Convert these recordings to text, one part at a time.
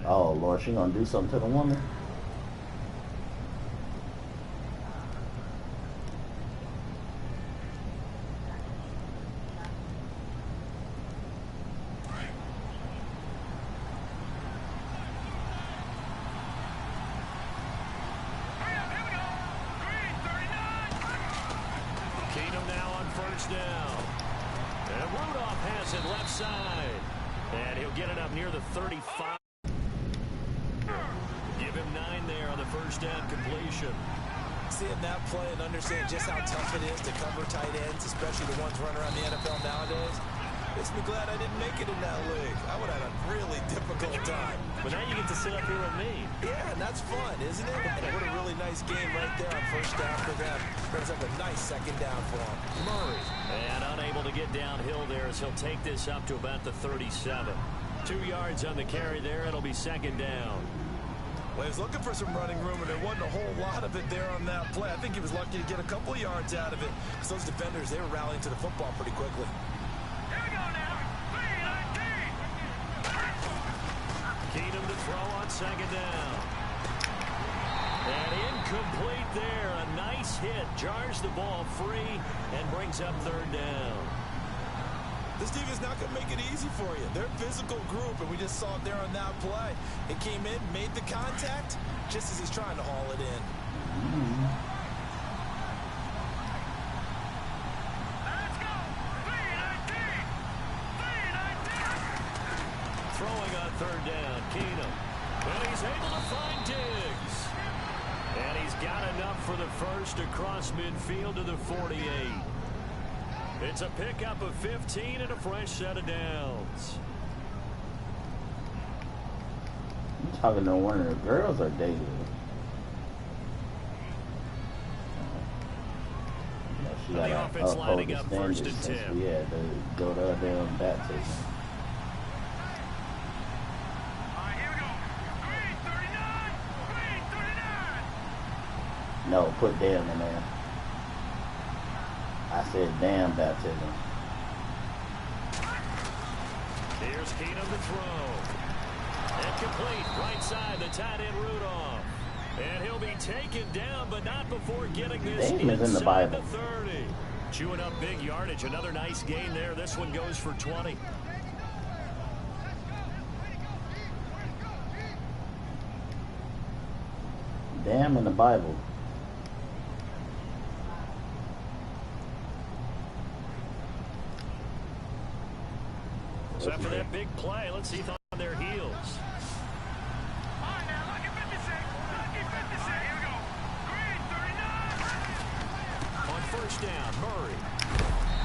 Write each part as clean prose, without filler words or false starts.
Oh, Lord, she gonna do something to the woman? Seeing that play and understand just how tough it is to cover tight ends, especially the ones running around the NFL nowadays, makes me glad I didn't make it in that league. I would have had a really difficult time. But now you get to sit up here with me. Yeah, and that's fun, isn't it? And what a really nice game right there on first down for them. Brings up a nice second down for him. Murray. And unable to get downhill there as he'll take this up to about the 37. 2 yards on the carry there. It'll be second down. Well, he was looking for some running room, and there wasn't a whole lot of it there on that play. I think he was lucky to get a couple of yards out of it, because those defenders, they were rallying to the football pretty quickly. Here we go now. 3-19. Keenum to throw on second down. And incomplete there. A nice hit. Jars the ball free and brings up third down. This team is not going to make it easy for you. They're a physical group, and we just saw it there on that play. It came in, made the contact, just as he's trying to haul it in. Let's go. 3-19. 3-19. Throwing on third down, Keenum. And he's able to find Diggs. And he's got enough for the first across midfield to the 48. It's a pickup of 15 and a fresh set of downs. You talking to one of the girls or David? She got the offense lining up first and 10. We had to go to a damn baptism. All right, here we go. Green 39. Green 39. No, put damn in there. I said damn baptism. Here's Keenum to throw. And complete. Right side, the tight end Rudolph. And he'll be taken down, but not before getting this inside in the Bible. the 30. Chewing up big yardage. Another nice gain there. This one goes for 20. Damn in the Bible. So after that big play, let's see if they're on their heels. All right, now, lucky 56. Lucky 56. Here we go. Green 39. On first down, Murray.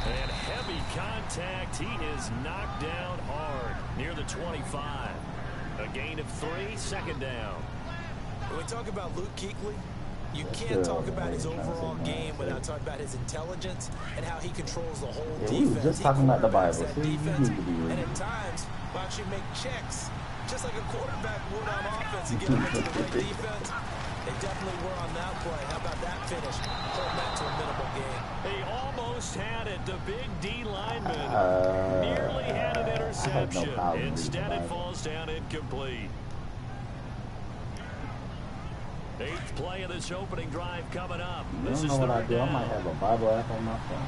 And heavy contact. He is knocked down hard near the 25. A gain of 3, second down. When we talk about Luke Kuechly, you can't talk about his overall game without talking about his intelligence and how he controls the whole defense. We were just talking about the Bible. That defense, and at times, will actually make checks, just like a quarterback would on offense to get them into the right defense. They definitely were on that play. How about that finish? Holding that to a minimal gain. They almost had it. The big D lineman nearly had an interception. Instead, it falls down incomplete. 8th play of this opening drive coming up. This is what I third do. down. I might have a Bible app on my phone.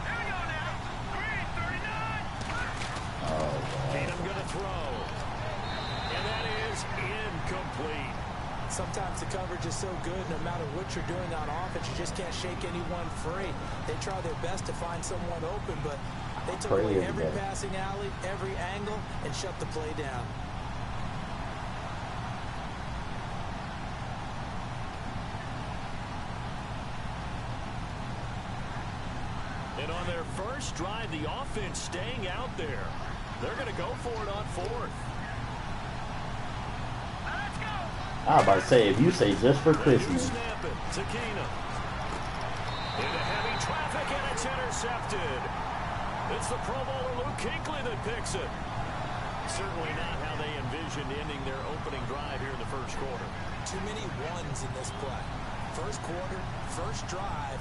Here we go now. Green 39. Oh, Keenum going to throw. And that is incomplete. Sometimes the coverage is so good, no matter what you're doing on offense, you just can't shake anyone free. They try their best to find someone open, but they took away every passing alley, every angle, and shut the play down. And on their first drive, the offense staying out there. They're going to go for it on 4th. Let's go. I was about to say, if you say just for Christmas. Snap it to Keenum. Into heavy traffic, and it's intercepted. It's the Pro Bowler Luke Kuechly that picks it. Certainly not how they envisioned ending their opening drive here in the first quarter. Too many ones in this play. First quarter, first drive,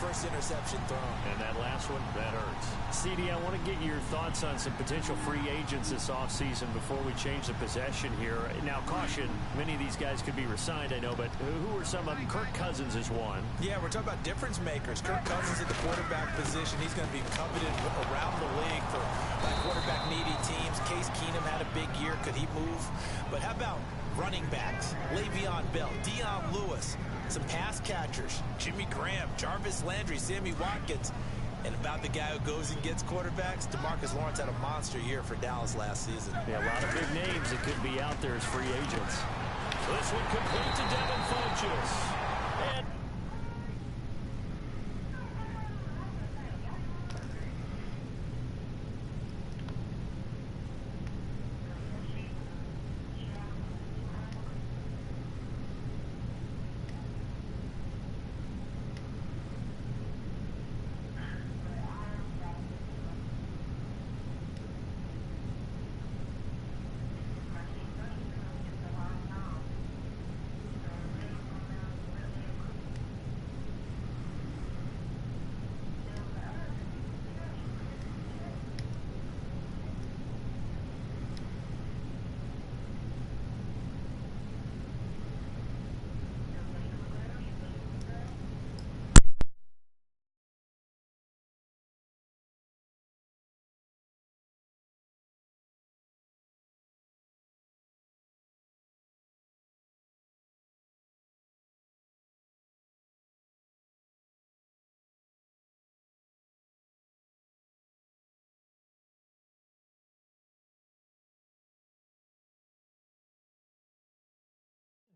first interception thrown. And that last one, that hurts. CD, I want to get your thoughts on some potential free agents this offseason before we change the possession here. Now, caution, many of these guys could be re-signed, I know, but who are some of them? Kirk Cousins is one. Yeah, we're talking about difference makers. Kirk Cousins at the quarterback position. He's going to be coveted around the league for quarterback-needy teams. Case Keenum had a big year. Could he move? But how about running backs? Le'Veon Bell, Dion Lewis, some pass catchers, Jimmy Graham, Jarvis Landry, Sammy Watkins. And about the guy who goes and gets quarterbacks, DeMarcus Lawrence had a monster year for Dallas last season. Yeah, a lot of big names that could be out there as free agents. So this one complete to Devin Funchess. And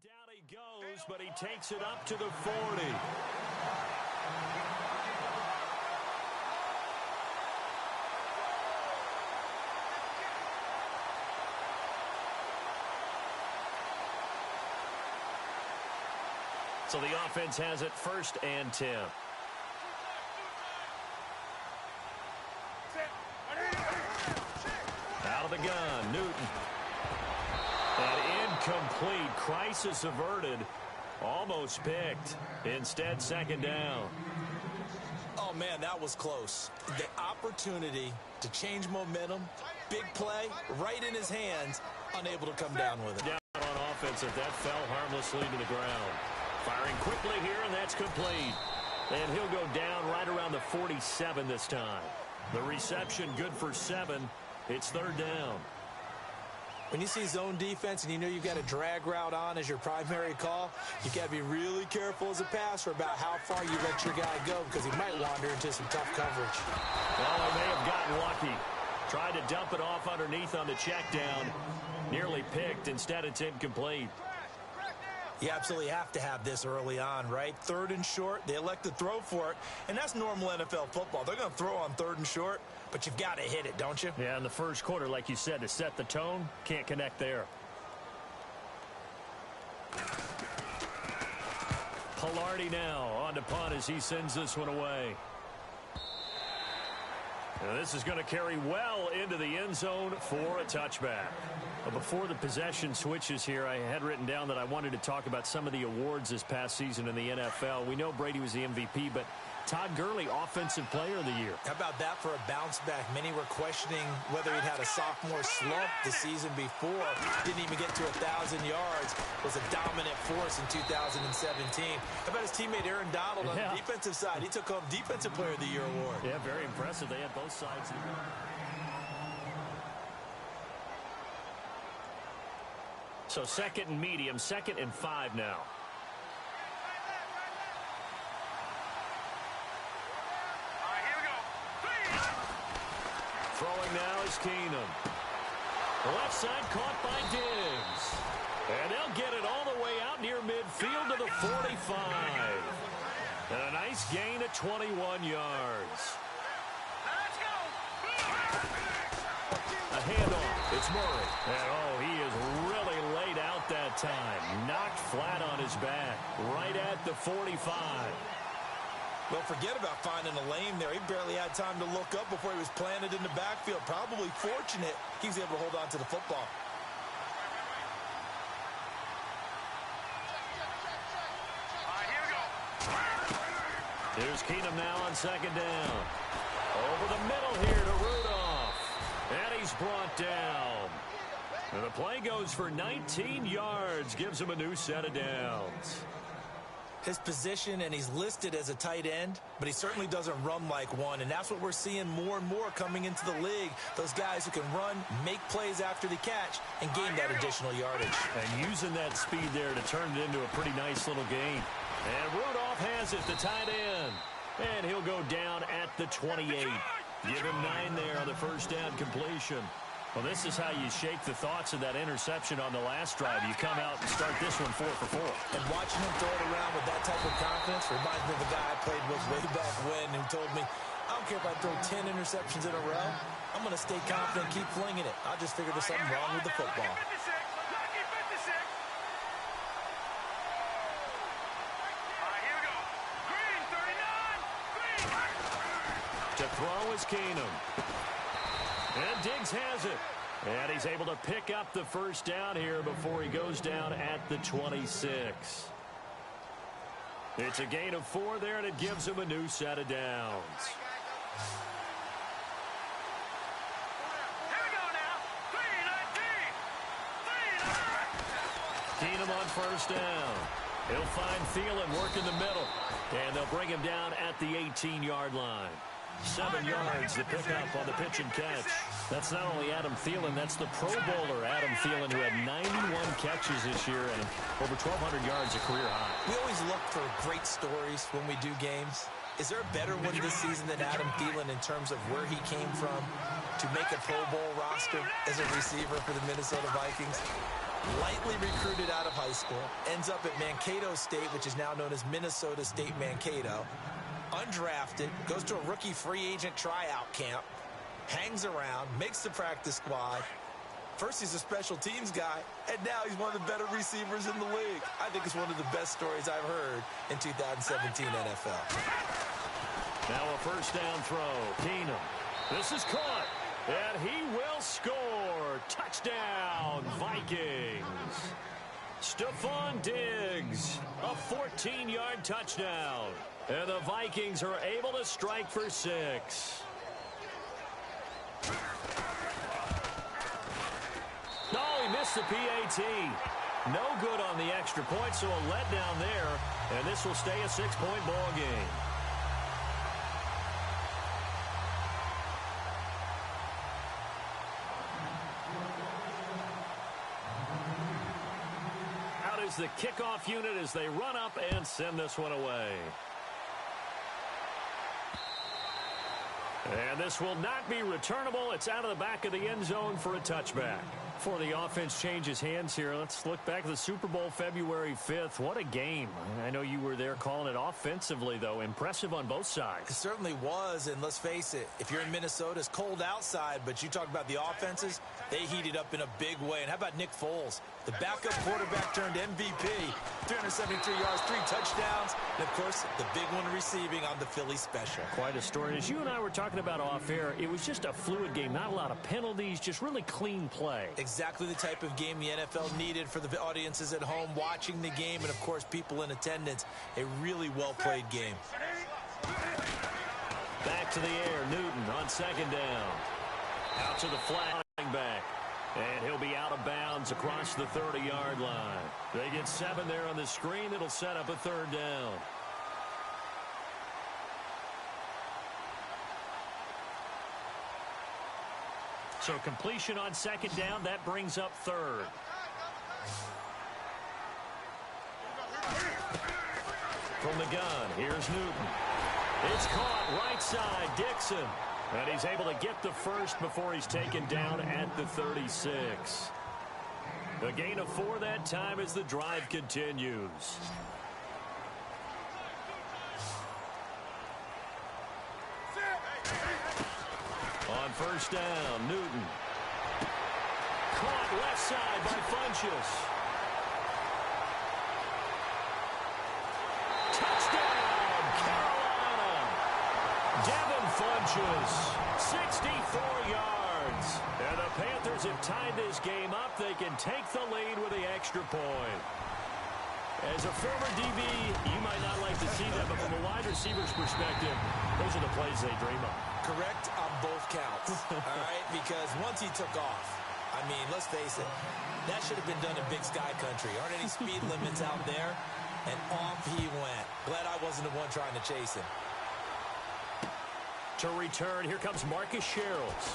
down he goes, but he takes it up to the 40. So the offense has it 1st and 10. Out of the gun, Newton. And incomplete. Crisis averted. Almost picked. Instead, 2nd down. Oh, man, that was close. The opportunity to change momentum, big play, right in his hands, unable to come down with it. Down on offensive, that fell harmlessly to the ground. Firing quickly here, and that's complete. And he'll go down right around the 47 this time. The reception good for 7. It's 3rd down. When you see zone defense and you know you've got a drag route on as your primary call, you got to be really careful as a passer about how far you let your guy go because he might wander into some tough coverage. Well, they may have gotten lucky. Tried to dump it off underneath on the check down. Nearly picked. Instead, it's incomplete. You absolutely have to have this early on, right? 3rd and short, they elect to throw for it, and that's normal NFL football. They're going to throw on 3rd and short, but you've got to hit it, don't you? Yeah, in the first quarter, like you said, to set the tone, can't connect there. Pilardi now on to punt as he sends this one away. And this is going to carry well into the end zone for a touchback. But before the possession switches here, I had written down that I wanted to talk about some of the awards this past season in the NFL. We know Brady was the MVP, but Todd Gurley, Offensive Player of the Year. How about that for a bounce back? Many were questioning whether he'd had a sophomore slump the season before. Didn't even get to 1,000 yards. Was a dominant force in 2017. How about his teammate Aaron Donald on the defensive side? He took home Defensive Player of the Year award. Yeah, very impressive. They had both sides. So 2nd and medium, 2nd and 5 now. Throwing now is Keenum. The left side caught by Diggs. And they'll get it all the way out near midfield to the 45. And a nice gain at 21 yards. Let's go. A handoff. It's Murray. And, he is really laid out that time. Knocked flat on his back. Right at the 45. Well, forget about finding a lane there. He barely had time to look up before he was planted in the backfield. Probably fortunate he was able to hold on to the football. Here's Keenum now on second down. Over the middle here to Rudolph. And he's brought down. And the play goes for 19 yards. Gives him a new set of downs. His position, and he's listed as a tight end, but he certainly doesn't run like one, and that's what we're seeing more and more coming into the league. Those guys who can run, make plays after the catch, and gain that additional yardage. And using that speed there to turn it into a pretty nice little gain. And Rudolph has it, the tight end. And he'll go down at the 28. Give him 9 there on the first down completion. Well, this is how you shake the thoughts of that interception on the last drive. You come out and start this one 4 for 4. And watching him throw it around with that type of confidence reminds me of a guy I played with way back when who told me, I don't care if I throw 10 interceptions in a row. I'm going to stay confident and keep flinging it. I just figured there's something wrong with the football. To throw is Keenum. And Diggs has it. And he's able to pick up the first down here before he goes down at the 26. It's a gain of 4 there, and it gives him a new set of downs. Here we go now. 3-19. Keenum on first down. He'll find Thielen working the middle. And they'll bring him down at the 18-yard line. 7 yards to pick up on the pitch and catch. That's not only Adam Thielen, that's the Pro Bowler Adam Thielen, who had 91 catches this year and over 1,200 yards, a career high. We always look for great stories when we do games. Is there a better one this season than Adam Thielen in terms of where he came from to make a Pro Bowl roster as a receiver for the Minnesota Vikings? Lightly recruited out of high school, ends up at Mankato State, which is now known as Minnesota State Mankato. Undrafted, goes to a rookie free agent tryout camp, hangs around, makes the practice squad. First he's a special teams guy, and now he's one of the better receivers in the league. I think it's one of the best stories I've heard in 2017 NFL. Now a first down throw. Keenum. This is caught, and he will score. Touchdown, Vikings. Stephon Diggs, a 14-yard touchdown. And the Vikings are able to strike for 6. Oh, he missed the PAT. No good on the extra point, so a letdown there. And this will stay a 6-point ball game. Out is the kickoff unit as they run up and send this one away. And this will not be returnable. It's out of the back of the end zone for a touchback. Before the offense changes hands here, let's look back at the Super Bowl February 5th. What a game. I know you were there calling it offensively, though. Impressive on both sides. It certainly was, and let's face it, if you're in Minnesota, it's cold outside, but you talk about the offenses, they heated up in a big way. And how about Nick Foles? The backup quarterback turned MVP. 373 yards, 3 touchdowns, and, of course, the big one receiving on the Philly special. Quite a story. As you and I were talking about off air, it was just a fluid game. Not a lot of penalties, just really clean play. Exactly the type of game the NFL needed for the audiences at home watching the game and, of course, people in attendance. A really well-played game. Back to the air. Newton on second down. Out to the flat back. And he'll be out of bounds across the 30-yard line. They get 7 there on the screen. It'll set up a third down. So completion on second down. That brings up third. From the gun, here's Newton. It's caught right side, Dixon. And he's able to get the first before he's taken down at the 36. A gain of 4 that time as the drive continues. On first down, Newton. Caught left side by Funchess. Touchdown, Carolina. Devin Funchess, 64 yards. And the Panthers have tied this game up. They can take the lead with the extra point. As a former DB, you might not like to see that, but from a wide receiver's perspective, those are the plays they dream of. Correct on both counts, all right? Because once he took off, I mean, let's face it, that should have been done in Big Sky Country. Aren't any speed limits out there? And off he went. Glad I wasn't the one trying to chase him. To return, here comes Marcus Sherrills.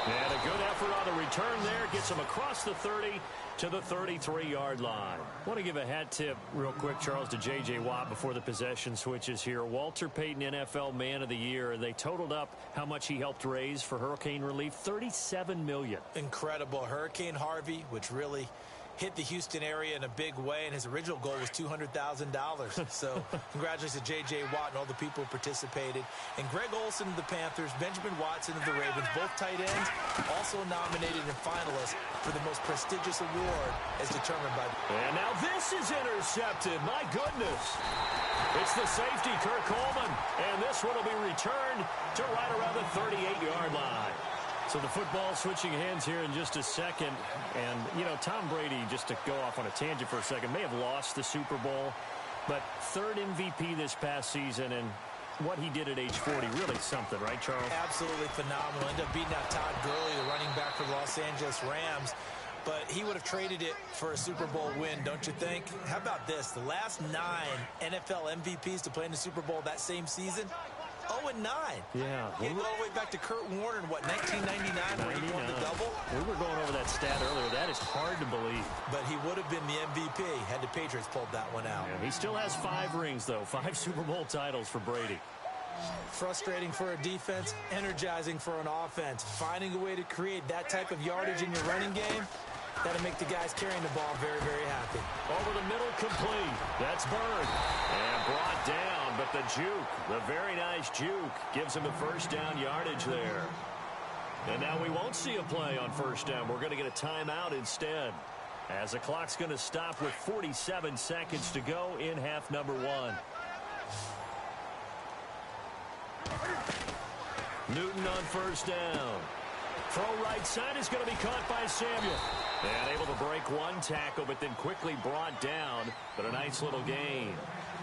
And a good effort on the return there. Gets him across the 30 to the 33-yard line. I want to give a hat tip real quick, Charles, to J.J. Watt before the possession switches here. Walter Payton, NFL Man of the Year. They totaled up how much he helped raise for hurricane relief, $37 million. Incredible. Hurricane Harvey, which really hit the Houston area in a big way, and his original goal was $200,000. So congratulations to J.J. Watt and all the people who participated. And Greg Olsen of the Panthers, Benjamin Watson of the Ravens, both tight ends, also nominated and finalists for the most prestigious award as determined by... And now this is intercepted. My goodness. It's the safety, Kirk Coleman. And this one will be returned to right around the 38-yard line. So the football switching hands here in just a second. And, you know, Tom Brady, just to go off on a tangent for a second, may have lost the Super Bowl, but third MVP this past season, and what he did at age 40, really something, right, Charles? Absolutely phenomenal. Ended up beating out Todd Gurley, the running back for the Los Angeles Rams. But he would have traded it for a Super Bowl win, don't you think? How about this? The last 9 NFL MVPs to play in the Super Bowl that same season, 0-9. Yeah. He go all the way back to Kurt Warner in, what, 1999 when he won the double? We were going over that stat earlier. That is hard to believe. But he would have been the MVP had the Patriots pulled that one out. Yeah, he still has 5 rings, though. 5 Super Bowl titles for Brady. Frustrating for a defense, energizing for an offense. Finding a way to create that type of yardage in your running game, that'll make the guys carrying the ball very, very happy. Over the middle, complete. That's Bird. And brought down, but the juke, the very nice juke, gives him the first down yardage there. And now we won't see a play on first down. We're going to get a timeout instead, as the clock's going to stop with 47 seconds to go in half number 1. Newton on first down. Throw right side is going to be caught by Samuel. And able to break one tackle, but then quickly brought down. But a nice little gain.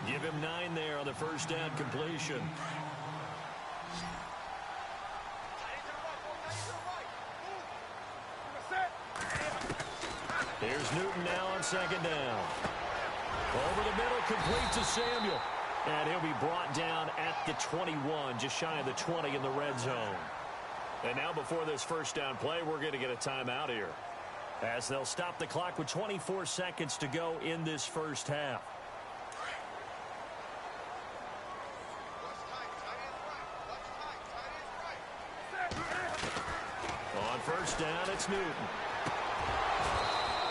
Give him 9 there on the first down completion. Here's Newton now on second down. Over the middle, complete to Samuel. And he'll be brought down at the 21, just shy of the 20 in the red zone. And now before this first down play, we're going to get a timeout here, as they'll stop the clock with 24 seconds to go in this first half. On first down, it's Newton.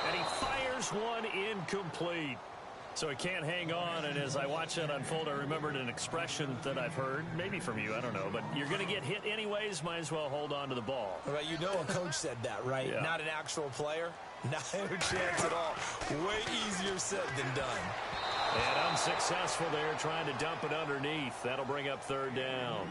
And he fires one incomplete. So he can't hang on, and as I watch that unfold, I remembered an expression that I've heard, maybe from you, I don't know, but you're going to get hit anyways, might as well hold on to the ball. Right, you know a coach said that, right? Yeah. Not an actual player. Not a chance at all. Way easier said than done. And unsuccessful there, trying to dump it underneath. That'll bring up third down.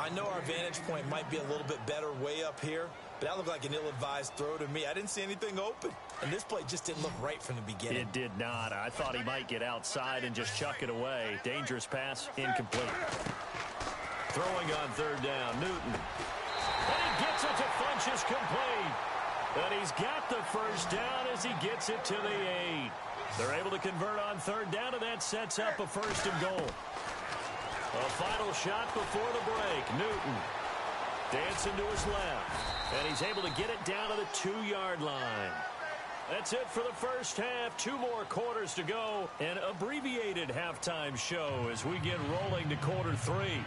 I know our vantage point might be a little bit better way up here, but that looked like an ill-advised throw to me. I didn't see anything open, and this play just didn't look right from the beginning. It did not. I thought he might get outside and just chuck it away. Dangerous pass, incomplete. Throwing on third down, Newton. And he gets it to Funchess, complete. And he's got the first down as he gets it to the 8. They're able to convert on third down, and that sets up a first and goal. A final shot before the break. Newton dancing to his left, and he's able to get it down to the 2-yard line. That's it for the first half. 2 more quarters to go. An abbreviated halftime show as we get rolling to quarter 3.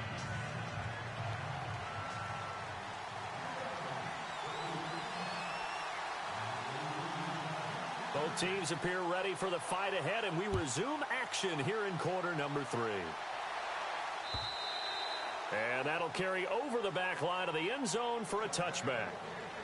Both teams appear ready for the fight ahead, and we resume action here in quarter number 3. And that'll carry over the back line of the end zone for a touchback.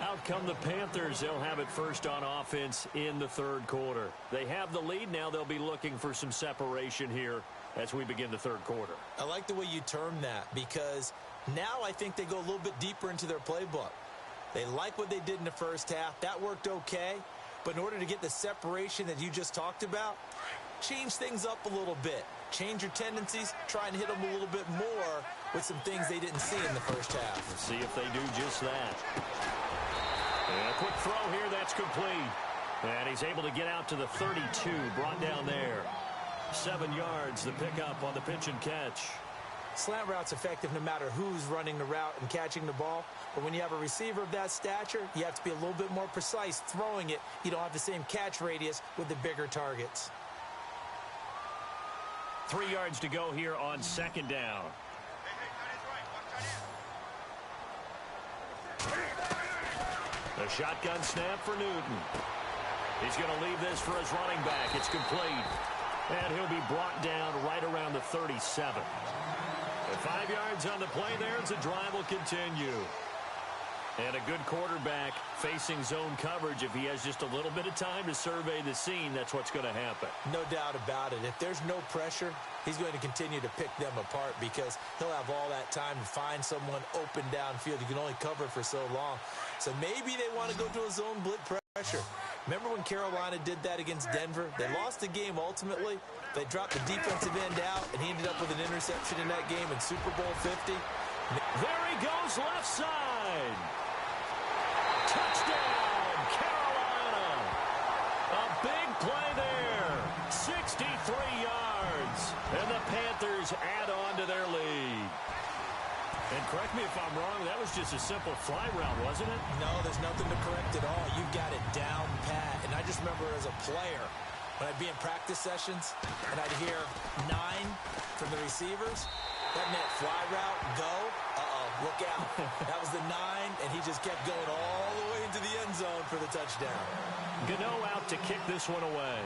Out come the Panthers. They'll have it first on offense in the third quarter. They have the lead now. They'll be looking for some separation here as we begin the third quarter. I like the way you term that, because now I think they go a little bit deeper into their playbook. They like what they did in the first half. That worked okay. But in order to get the separation that you just talked about, change things up a little bit. Change your tendencies, try and hit them a little bit more with some things they didn't see in the first half. Let's see if they do just that. And a quick throw here, that's complete. And he's able to get out to the 32, brought down there. 7 yards, the pickup on the pitch and catch. Slant route's effective no matter who's running the route and catching the ball. But when you have a receiver of that stature, you have to be a little bit more precise throwing it. You don't have the same catch radius with the bigger targets. 3 yards to go here on second down. The shotgun snap for Newton. He's going to leave this for his running back. It's complete. And he'll be brought down right around the 37. 5 yards on the play there as the drive will continue. And a good quarterback facing zone coverage. If he has just a little bit of time to survey the scene, that's what's going to happen. No doubt about it. If there's no pressure, he's going to continue to pick them apart because he'll have all that time to find someone open downfield. You can only cover for so long. So maybe they want to go to a zone blitz pressure. Remember when Carolina did that against Denver? They lost the game ultimately. They dropped the defensive end out, and he ended up with an interception in that game in Super Bowl 50. There he goes, left side. Touchdown, Carolina. A big play there. 63 yards. And the Panthers add on to their lead. And correct me if I'm wrong, that was just a simple fly route, wasn't it? No, there's nothing to correct at all. You've got it down pat. And I just remember as a player, when I'd be in practice sessions and I'd hear 9 from the receivers, that meant fly route, go, look out. That was the 9, and he just kept going all the way into the end zone for the touchdown. Gano out to kick this one away.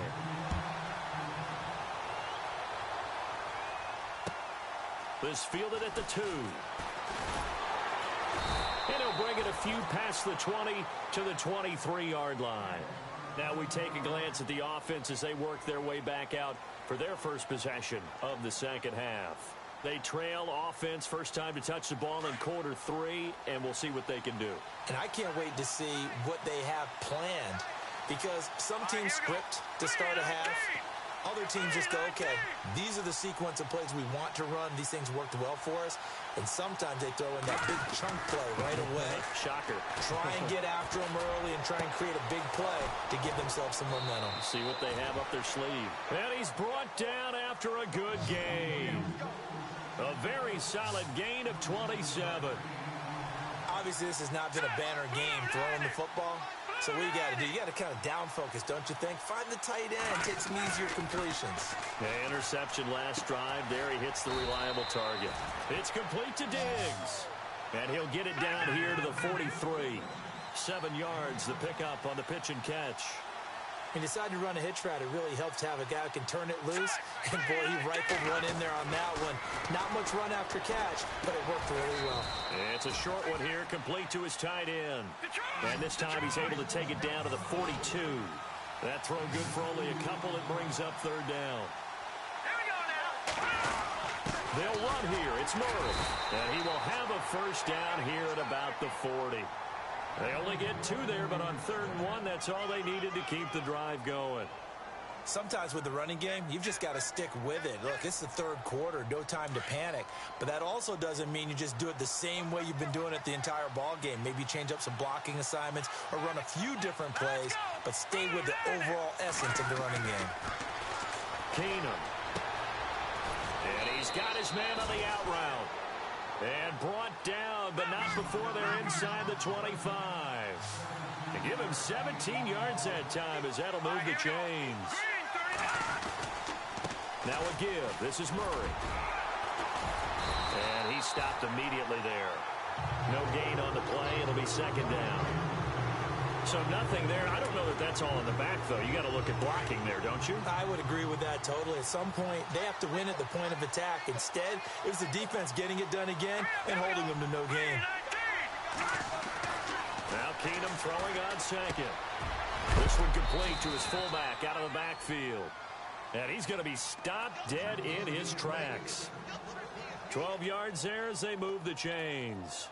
This fielded at the 2. And he'll bring it a few past the 20 to the 23-yard line. Now we take a glance at the offense as they work their way back out for their first possession of the second half. They trail offense, first time to touch the ball in quarter 3, and we'll see what they can do. And I can't wait to see what they have planned because some teams script to start a half. Other teams just go, okay, these are the sequence of plays we want to run. These things worked well for us. And sometimes they throw in that big chunk play right away. Shocker. Try and get after them early and try and create a big play to give themselves some momentum. See what they have up their sleeve. And he's brought down after a good game. A very solid gain of 27. Obviously, this has not been a banner game throwing the football. So what you got to do, you got to kind of down focus, don't you think? Find the tight end, take some easier completions. The interception last drive. There he hits the reliable target. It's complete to Diggs. And he'll get it down here to the 43. 7 yards, the pickup on the pitch and catch. He decided to run a hitch route. It really helps to have a guy who can turn it loose. And, boy, he rifled one in there on that one. Not much run after catch, but it worked really well. It's a short one here, complete to his tight end. And this time he's able to take it down to the 42. That throw good for only a couple. It brings up third down. They'll run here. It's Murray. And he will have a first down here at about the 40. They only get 2 there, but on 3rd and 1, that's all they needed to keep the drive going. Sometimes with the running game, you've just got to stick with it. Look, it's the 3rd quarter, no time to panic. But that also doesn't mean you just do it the same way you've been doing it the entire ball game. Maybe change up some blocking assignments or run a few different plays, but stay with the overall essence of the running game. Keenum. And he's got his man on the out route. And brought down, but not before they're inside the 25. To give him 17 yards that time as that'll move the chains. Now a give. This is Murray. And he stopped immediately there. No gain on the play. It'll be 2nd down. So nothing there. I don't know that that's all in the back, though. You got to look at blocking there, don't you? I would agree with that totally. At some point, they have to win at the point of attack. Instead, it was the defense getting it done again and holding them to no gain. Now Keenum throwing on 2nd. This one complete to his fullback out of the backfield. And he's going to be stopped dead in his tracks. 12 yards there as they move the chains.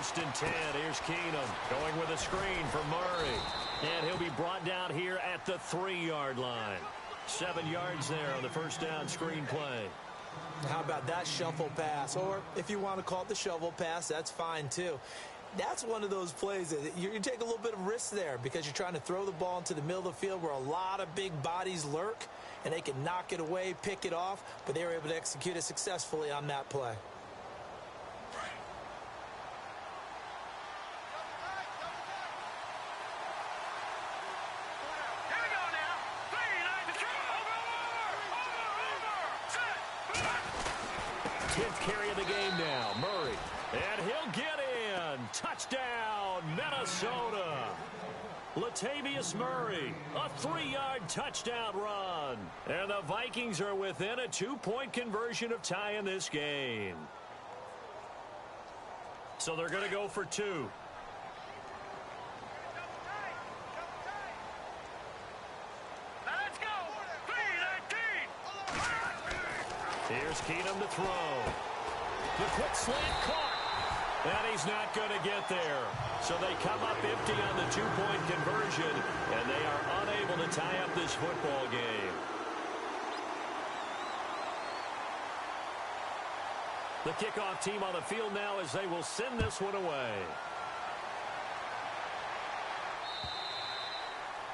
1st and 10. Here's Keenum going with a screen for Murray. And he'll be brought down here at the 3-yard line. 7 yards there on the first down screen play. How about that shuffle pass? Or if you want to call it the shovel pass, that's fine too. That's one of those plays that you take a little bit of risk there because you're trying to throw the ball into the middle of the field where a lot of big bodies lurk, and they can knock it away, pick it off, but they were able to execute it successfully on that play. Here we go now. 10th carry of the game now. Murray. And he'll get in. Touchdown, Minnesota. Latavius Murray, a 3-yard touchdown run. And the Vikings are within a 2-point conversion of tying this game. So they're going to go for 2. Let's go. 3-19. Here's Keenum to throw. The quick slant caught. And he's not going to get there. So they come up empty on the 2-point conversion, and they are unable to tie up this football game. The kickoff team on the field now as they will send this one away.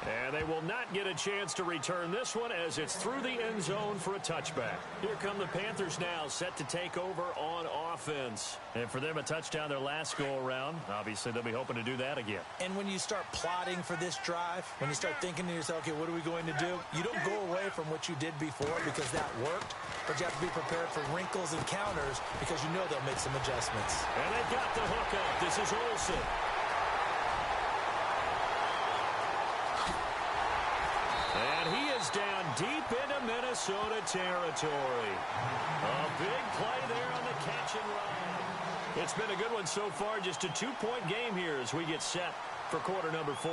And they will not get a chance to return this one as it's through the end zone for a touchback. Here come the Panthers now, set to take over on offense. And for them, a touchdown their last go-around. Obviously, they'll be hoping to do that again. And when you start plotting for this drive, when you start thinking to yourself, okay, what are we going to do? You don't go away from what you did before because that worked, but you have to be prepared for wrinkles and counters because you know they'll make some adjustments. And they've got the hook up. This is Olsen. And he is down deep into Minnesota territory. A big play there on the catch and run. It's been a good one so far. Just a 2-point game here as we get set for quarter number 4.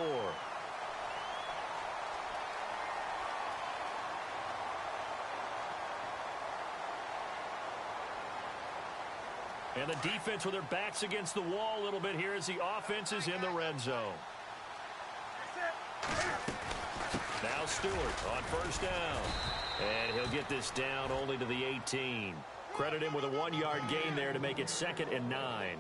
And the defense with their backs against the wall a little bit here as the offense is in the red zone. Now Stewart on first down. And he'll get this down only to the 18. Credit him with a 1-yard gain there to make it 2nd and 9.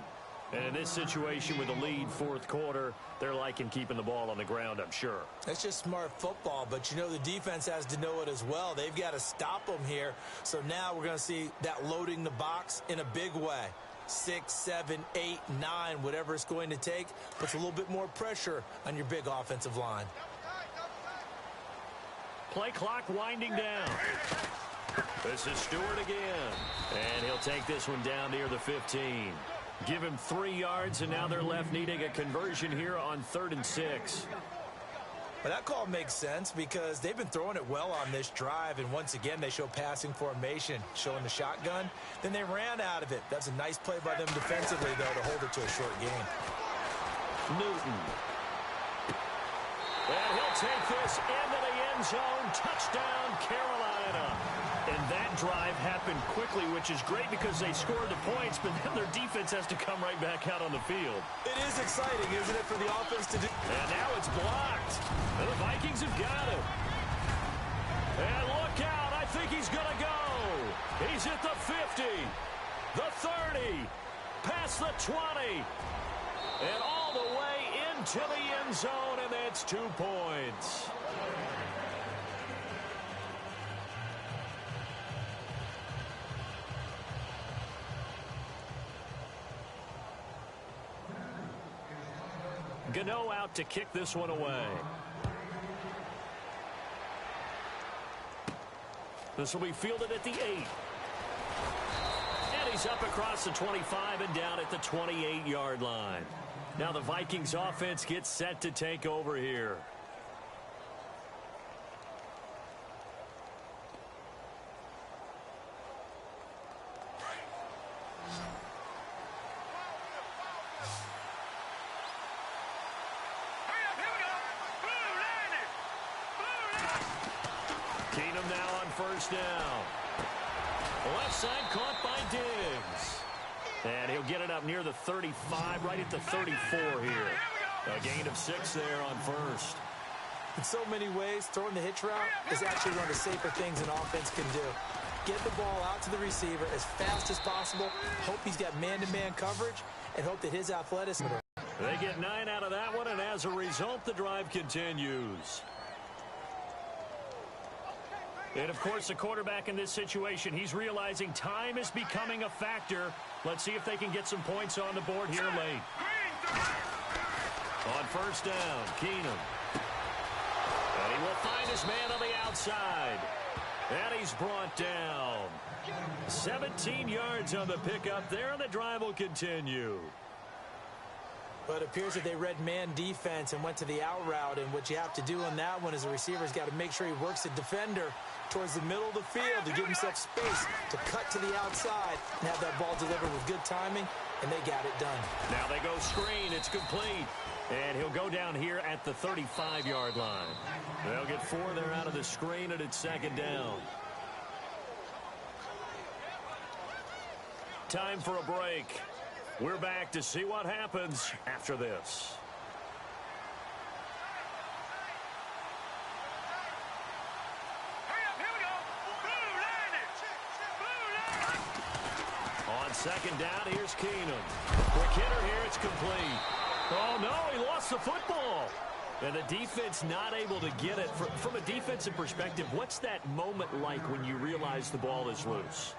And in this situation with the lead 4th quarter, they're liking keeping the ball on the ground, I'm sure. That's just smart football, but you know the defense has to know it as well. They've got to stop them here. So now we're going to see that loading the box in a big way. 6, 7, 8, 9, whatever it's going to take, puts a little bit more pressure on your big offensive line. Play clock winding down. This is Stewart again. And he'll take this one down near the 15. Give him 3 yards, and now they're left needing a conversion here on 3rd and 6. But that call makes sense because they've been throwing it well on this drive, and once again they show passing formation, showing the shotgun. Then they ran out of it. That's a nice play by them defensively, though, to hold it to a short game. Newton. And he'll take this into the end zone. Touchdown, Carolina. And that drive happened quickly, which is great because they scored the points, but then their defense has to come right back out on the field. It is exciting, isn't it, for the offense to do? And now it's blocked. And the Vikings have got it. And look out. I think he's going to go. He's at the 50, the 30, past the 20, and all the way into the end zone, and that's 2 points. Gano out to kick this one away. This will be fielded at the 8. And he's up across the 25 and down at the 28-yard line. Now the Vikings offense gets set to take over here. Keenum now on first down. Left side caught by Diggs. And he'll get it up near the 35, right at the 34 here. A gain of 6 there on first. In so many ways, throwing the hitch route is actually one of the safer things an offense can do. Get the ball out to the receiver as fast as possible, hope he's got man-to-man coverage, and hope that his athleticism... They get 9 out of that one, and as a result, the drive continues. And, of course, the quarterback in this situation, he's realizing time is becoming a factor. Let's see if they can get some points on the board here late. On first down, Keenum. And he will find his man on the outside. And he's brought down. 17 yards on the pickup there, and the drive will continue. But it appears that they read man defense and went to the out route, and what you have to do on that one is the receiver's got to make sure he works the defender towards the middle of the field to give himself space to cut to the outside and have that ball delivered with good timing, and they got it done. Now they go screen. It's complete. And he'll go down here at the 35-yard line. They'll get 4 there out of the screen, and it's second down. Time for a break. We're back to see what happens after this. On second down, here's Keenum. Quick hitter here, it's complete. Oh, no, he lost the football. And the defense not able to get it. From a defensive perspective, what's that moment like when you realize the ball is loose?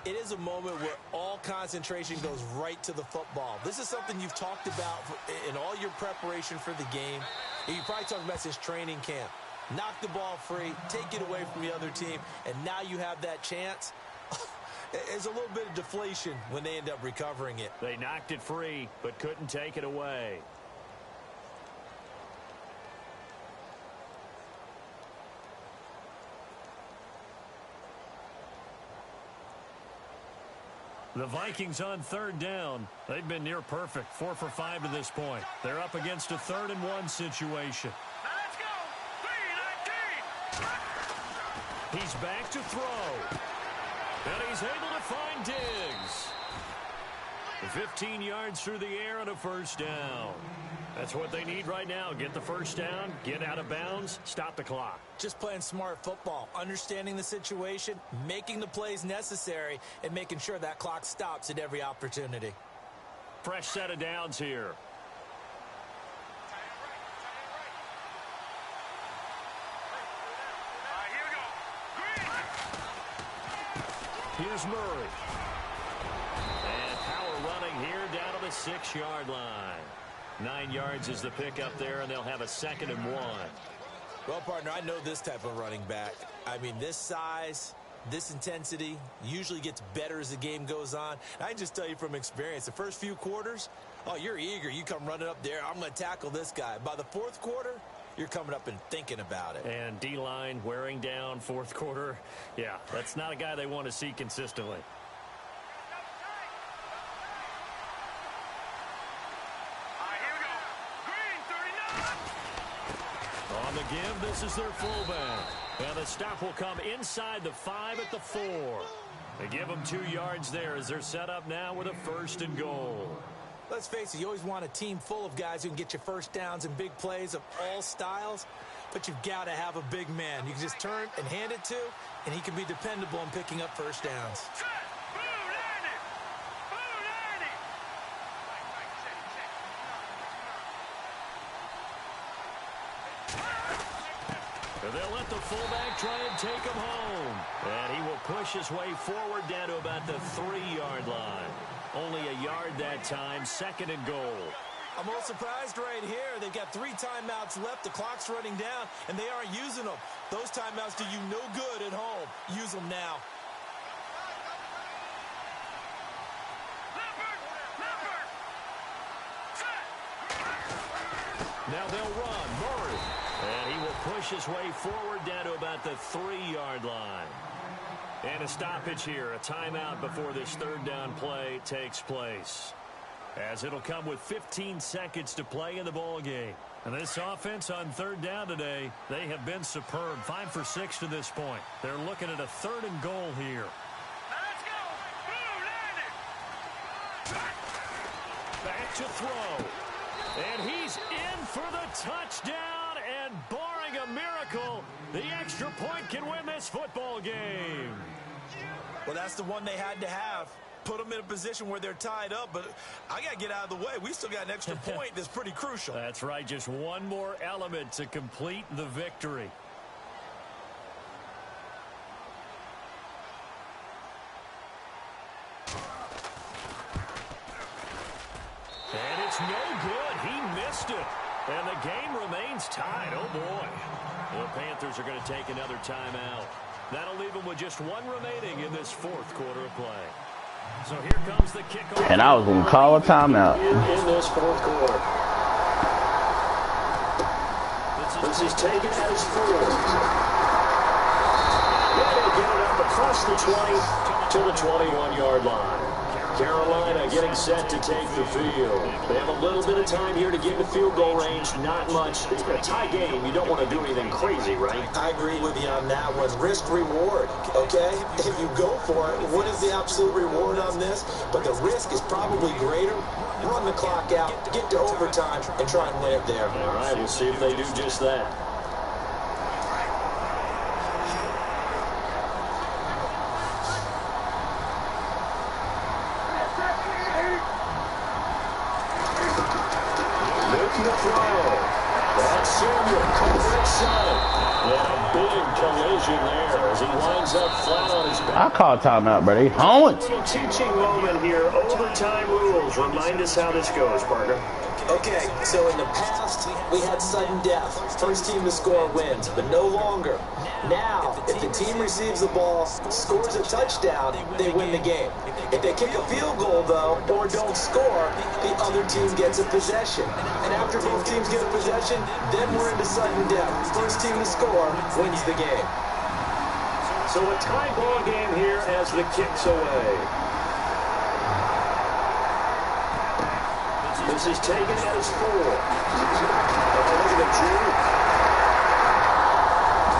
It is a moment where all concentration goes right to the football. This is something you've talked about in all your preparation for the game. You probably talked about since training camp. Knock the ball free, take it away from the other team, and now you have that chance. There's a little bit of deflation when they end up recovering it. They knocked it free, but couldn't take it away. The Vikings on third down. They've been near perfect, 4 for 5 to this point. They're up against a 3rd-and-1 situation. Now let's go. 3-19. He's back to throw. And he's able to find Diggs. 15 yards through the air and a first down. That's what they need right now. Get the first down, get out of bounds, stop the clock. Just playing smart football, understanding the situation, making the plays necessary, and making sure that clock stops at every opportunity. Fresh set of downs here. Here's Murray. And power running here down to the 6-yard line. 9 yards is the pickup there, and they'll have a 2nd and 1. Well, partner, I know this type of running back. I mean, this size, this intensity usually gets better as the game goes on. And I can just tell you from experience, the first few quarters, oh, you're eager. You come running up there, I'm going to tackle this guy. By the 4th quarter, you're coming up and thinking about it. And D-line wearing down 4th quarter. Yeah, that's not a guy they want to see consistently. On the give, this is their fullback. And the stop will come inside the 5 at the 4. They give them 2 yards there as they're set up now with a 1st and goal. Let's face it, you always want a team full of guys who can get you first downs and big plays of all styles, but you've got to have a big man you can just turn and hand it to, and he can be dependable in picking up first downs. They'll let the fullback try and take him home. And he will push his way forward down to about the 3-yard line. Only a yard that time, 2nd and goal. I'm a little surprised right here. They've got 3 timeouts left. The clock's running down, and they aren't using them. Those timeouts do you no good at home. Use them now. Now they'll run. Murray. And he will push his way forward down to about the 3-yard line. And a stoppage here, a timeout before this 3rd down play takes place. As it'll come with 15 seconds to play in the ball game. And this offense on 3rd down today, they have been superb. 5 for 6 to this point. They're looking at a 3rd and goal here. Let's go. Back to throw. And he's in for the touchdown. And barring a miracle, the extra point can win this football game. Well, that's the one they had to have. Put them in a position where they're tied up, but I got to get out of the way. We still got an extra point that's pretty crucial. That's right. Just one more element to complete the victory. And it's no good. He missed it. And the game remains tied. Oh, boy. The Panthers are going to take another timeout. That'll leave them with just one remaining in this fourth quarter of play. So here comes the kickoff. And I was going to call a timeout. In this fourth quarter. This is taken as 4. Yeah, they get it up across the 20 to the 21-yard line. Carolina getting set to take the field. They have a little bit of time here to get in the field goal range. Not much. It's a tie game. You don't want to do anything crazy, right? I agree with you on that one. Risk reward, okay? If you go for it, what is the absolute reward on this? But the risk is probably greater. Run the clock out, get to overtime, and try and win it there. All right, we'll see if they do just that. I call timeout, buddy. Home. Teaching moment here. Overtime rules. Remind us how this goes, partner. Okay, so in the past, we had sudden death. First team to score wins, but no longer. Now, if the team receives the ball, scores a touchdown, they win the game. If they kick a field goal, though, or don't score, the other team gets a possession. And after both teams get a possession, then we're into sudden death. First team to score wins the game. So a tie ball game here as the kick's away. This is taken as 4.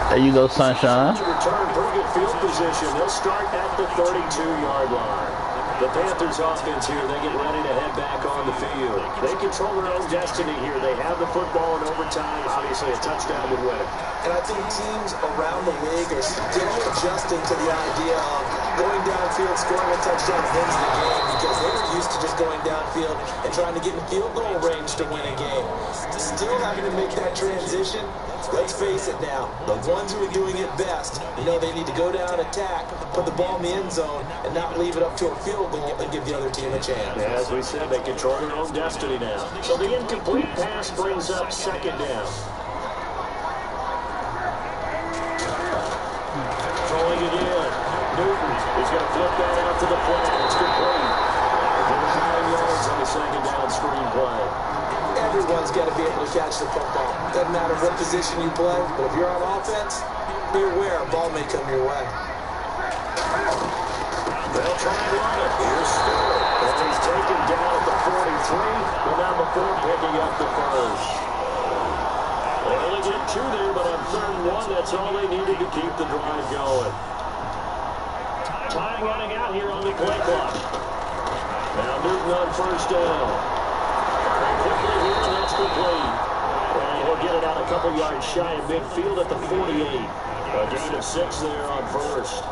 There you go, sunshine. Return, pretty good field position. They'll start at the 32-yard line. The Panthers offense here, they get ready to head back on the field. They control their own destiny here. They have the football in overtime. Obviously, a touchdown would win it. And I think teams around the league are still adjusting to the idea of going downfield, scoring a touchdown wins the game, because they were used to just going downfield and trying to get in field goal range to win a game. Still having to make that transition. Let's face it now, the ones who are doing it best, you know they need to go down, attack, put the ball in the end zone, and not leave it up to a field goal and give the other team a chance. As we said, they control their own destiny now. So the incomplete pass brings up second down. Throwing it in. Newton is going to flip that out to the flat. It's complete. Over 9 yards on the second down screen play. Everyone's got to be able to catch the football. Doesn't matter what position you play, but if you're on offense, be aware a ball may come your way. They'll try and run it. Here's Stewart. And he's taken down at the 43. But now before picking up the first. They only get 2 there, but on 3rd and 1, that's all they needed to keep the drive going. Time running out here on the play clock. Now Newton on first down. Quickly here, and that's complete. And he'll get it out a couple yards shy of midfield at the 48. A gain of 6 there on first.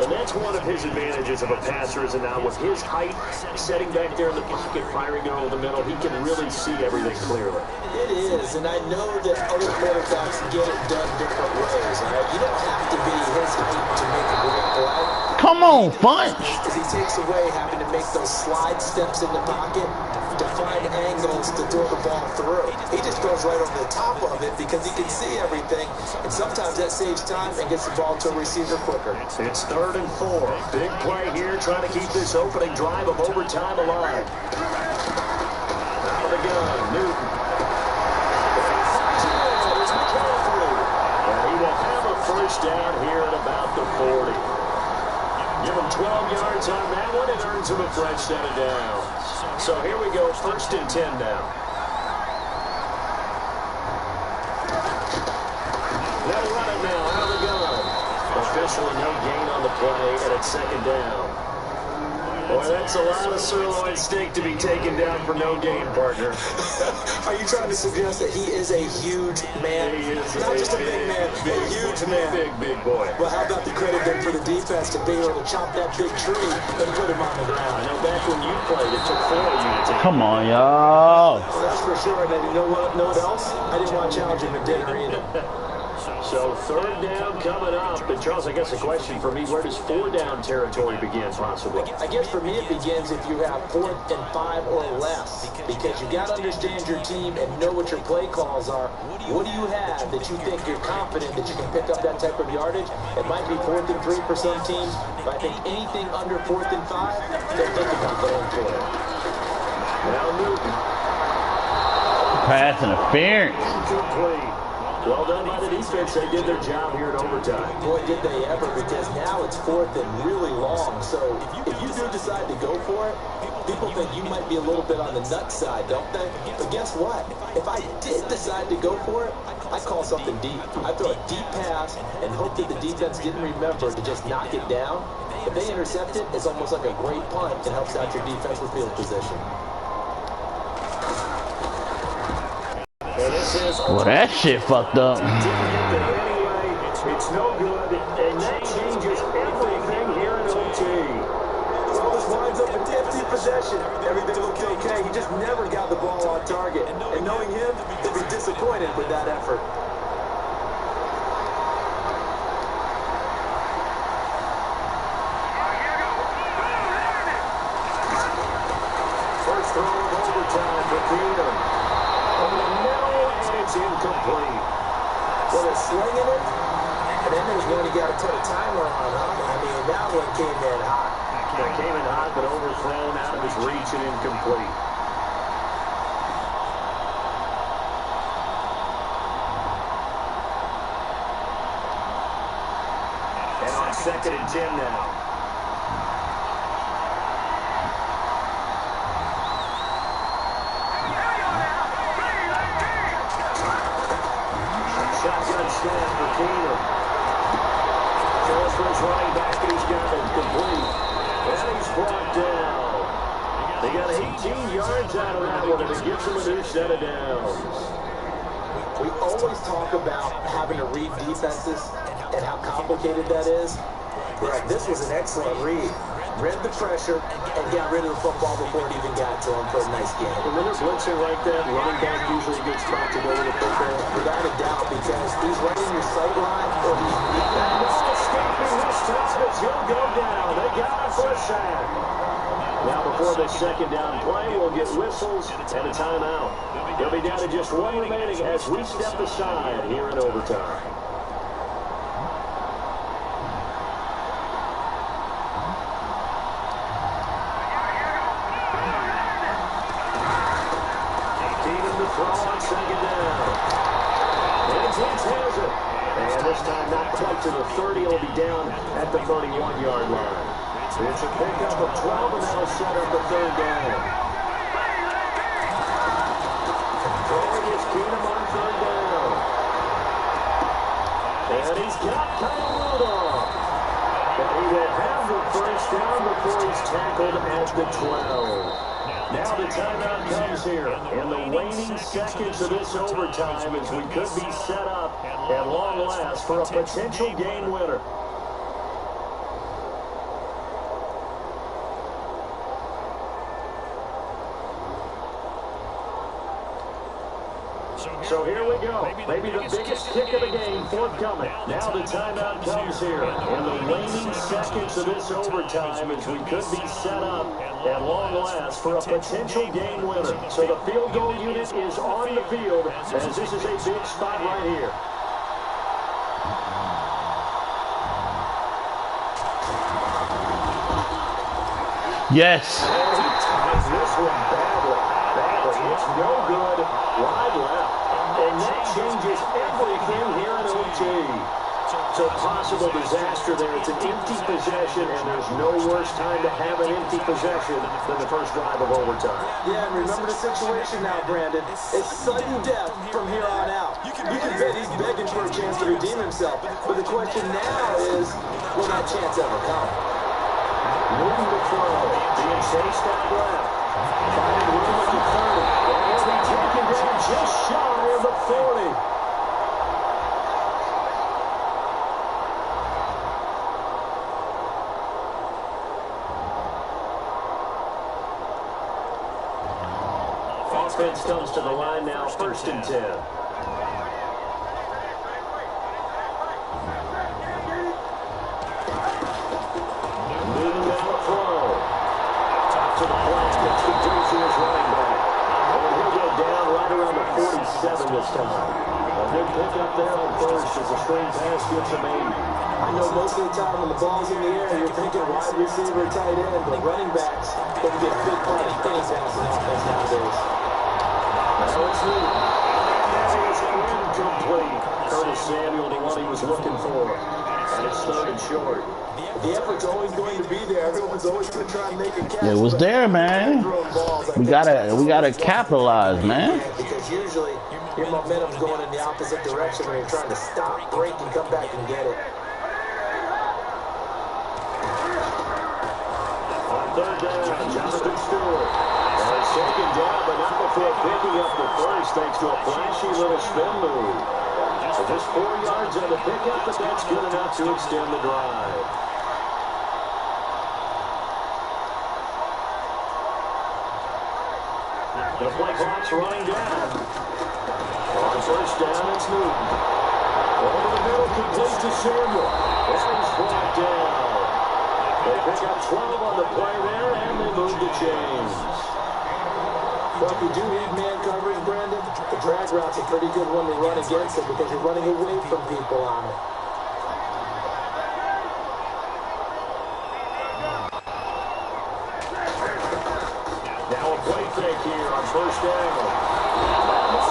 And that's one of his advantages of a passer, is now with his height, setting back there in the pocket, firing it over the middle, he can really see everything clearly. It is, and I know that other quarterbacks get it done different ways, all right? You don't have to be his height to make a great play. Come on, Bunch. Because he takes away having to make those slide steps in the pocket to find angles to throw the ball through. He just goes right over the top of it because he can see everything, and sometimes that saves time and gets the ball to a receiver quicker. It's 3rd and 4. Big play here, trying to keep this opening drive of overtime alive. Out of the gun, Newton. And he will have a first down here at about the 40. Give him 12 yards on that one. It earns him a fresh set of downs. So here we go, 1st and 10 now. They'll run it now, out of the gun. Officially no gain on the play, and it's 2nd down. Boy, that's a lot of sirloin steak to be taken down for no gain, partner. Are you trying to suggest that he is a huge man? He is not just a big man, a huge man. Big boy. Well, how about the credit then for the defense to be able to chop that big tree and put him on the ground? I know back when you played, it took 4 of you to take. Come on, y'all. Well, that's for sure. And then you know what else? I didn't want to challenge him at dinner either. So 3rd down coming up. And Charles, I guess a question for me, where does 4 down territory begin possibly? I guess for me it begins if you have 4th and 5 or less, because you got to understand your team and know what your play calls are. What do you have that you think you're confident that you can pick up that type of yardage? It might be 4th and 3 for some teams, but I think anything under 4th and 5, they'll think about going for it. Now Newton. Pass interference. Incomplete. Well done by the defense. They did their job here in overtime. Boy, did they ever, because now it's 4th and really long. So if you do decide to go for it, people think you might be a little bit on the nut side, don't they? But guess what? If I did decide to go for it, I call something deep. I throw a deep pass and hope that the defense didn't remember to just knock it down. If they intercept it, it's almost like a great punt. It helps out your defensive field position. Well, that shit fucked up. Anyway, it's no good, and that changes everything here in OT. Well, this winds up an empty possession. Everything looked okay. He just never got the ball on target. And knowing him, he'll be disappointed with that effort. First throw of overtime for Keenum. It's incomplete. Well, they're slinging it, and then there's one you got to put a timer on, huh? I mean, that one came in hot. It came in hot, but overthrown out of his reach and incomplete. And on 2nd and 10 now. Snap for Keenum. Goes for his running back, and he's got it complete. And he's brought down. They got 18 yards out of that one, and it gives them a new set of downs. We always talk about having to read defenses and how complicated that is. But this was an excellent read. Read the pressure and got rid of the football before it even got to him for a nice game. And when they're blitzing like that, running back usually a good spot to go with the football. Without a doubt, because he's right in your sight line or he's No escaping this time as he'll go down. They got it for a sack. Now before the 2nd down play, we'll get whistles and a timeout. They'll be down to just 1 remaining as we step aside here in overtime. To the 30, will be down at the 31-yard line. It's a pickup of 12, and that'll set up a 3rd down. Throwing is Keenum on 3rd down. And he's got Kyle Rudolph. And he will have the 1st down before he's tackled at the 12. Now the timeout comes here in the waning seconds of this overtime as we could be set up at long last for a potential game winner. So here we go. Maybe the biggest kick of the game forthcoming. Now the timeout comes here in the waning seconds of this overtime as we could be set up at long last for a potential game winner. So the field goal unit is on the field as this is a big spot right here. Yes. And he ties this one badly. It's no good. Wide left. And that changes everything here in OT. So possible disaster there. It's an empty possession, and there's no worse time to have an empty possession than the first drive of overtime. Yeah, and remember the situation now, Brandon. It's sudden death from here on out. You can bet he's begging for a chance to redeem himself. But the question now is, will that chance ever come? Moving the throw. Being chased out left. Finding room at the 30. And he'll be taken down just shy of the 40. Offense comes to the line now, 1st and 10. Moving down the throw. Top to the flat, gets the deuce to his running back. And he'll go down right around the 47 this time. A good pickup there on 1st as the screen pass gets him 80. I know most of the time when the ball's in the air, you're thinking wide receiver, tight end, but running backs can be a big part of any passing offense nowadays. Now it's new. And it was incomplete. Curtis Samuel, the one he was looking for. And it's 3rd and short. The effort's always going to be there. Everyone's always going to try and make a catch. It was there, man. We gotta capitalize, man. Because usually your momentum's going in the opposite direction when you're trying to stop, break, and come back and get it. On 3rd down, Jonathan Stewart. And it's taken down, but not before picking up the 1st thanks to a flashy little spin move. So just 4 yards on the pickup, but that's good enough to extend the drive. The play clock's running down. On 1st down, it's Newton. Over the middle, complete to Samuel. And he's brought down. They pick up 12 on the play there, and they move the chains. Well, if you do need man coverage, Brandon, the drag route's a pretty good one to run against it because you're running away from people on it. Now a play fake here on 1st down.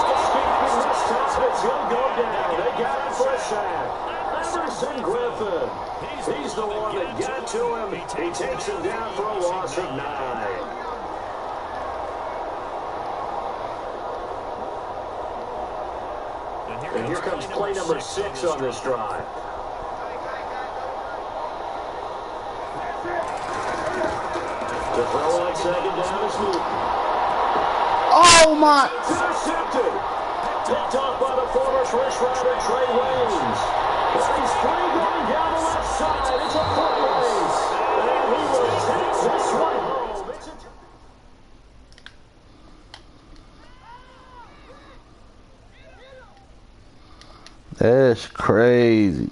Escaping this time, he'll go down. They got him for a sack. Emerson Griffin. He's the one that got to him. He takes him down for a loss of 9. And here comes play number 6 on this drive. To throw on 2nd down is Newton. Oh my! Intercepted. Picked off by the former first rounder Trey Waynes. He's free going down the left side. It's a foot race. And he will take this one home. That's crazy.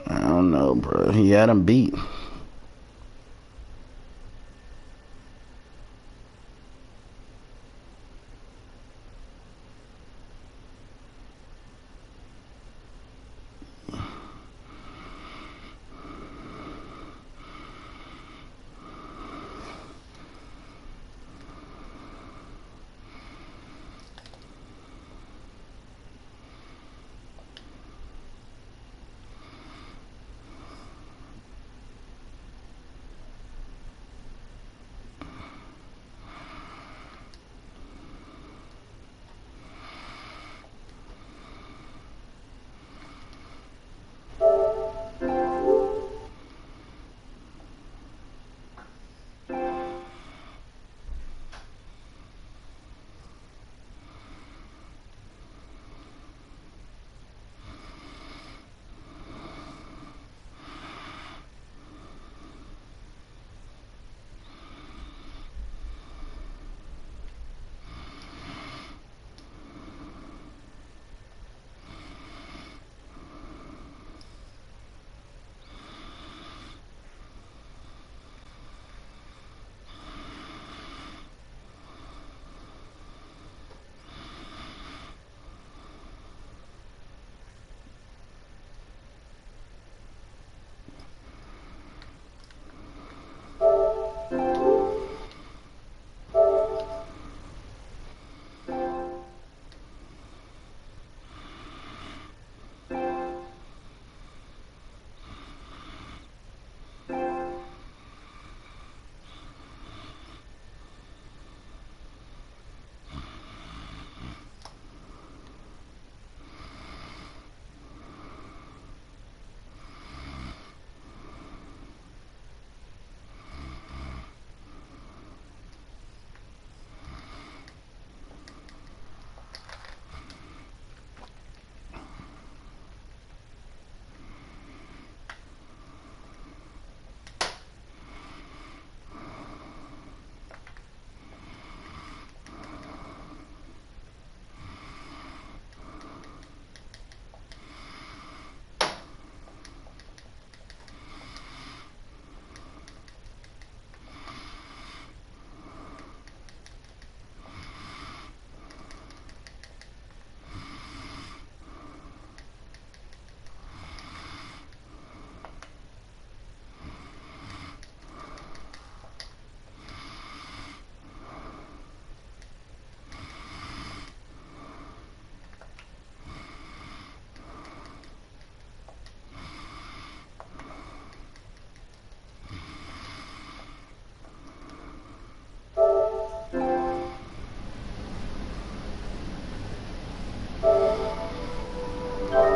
I don't know, bro. He had him beat.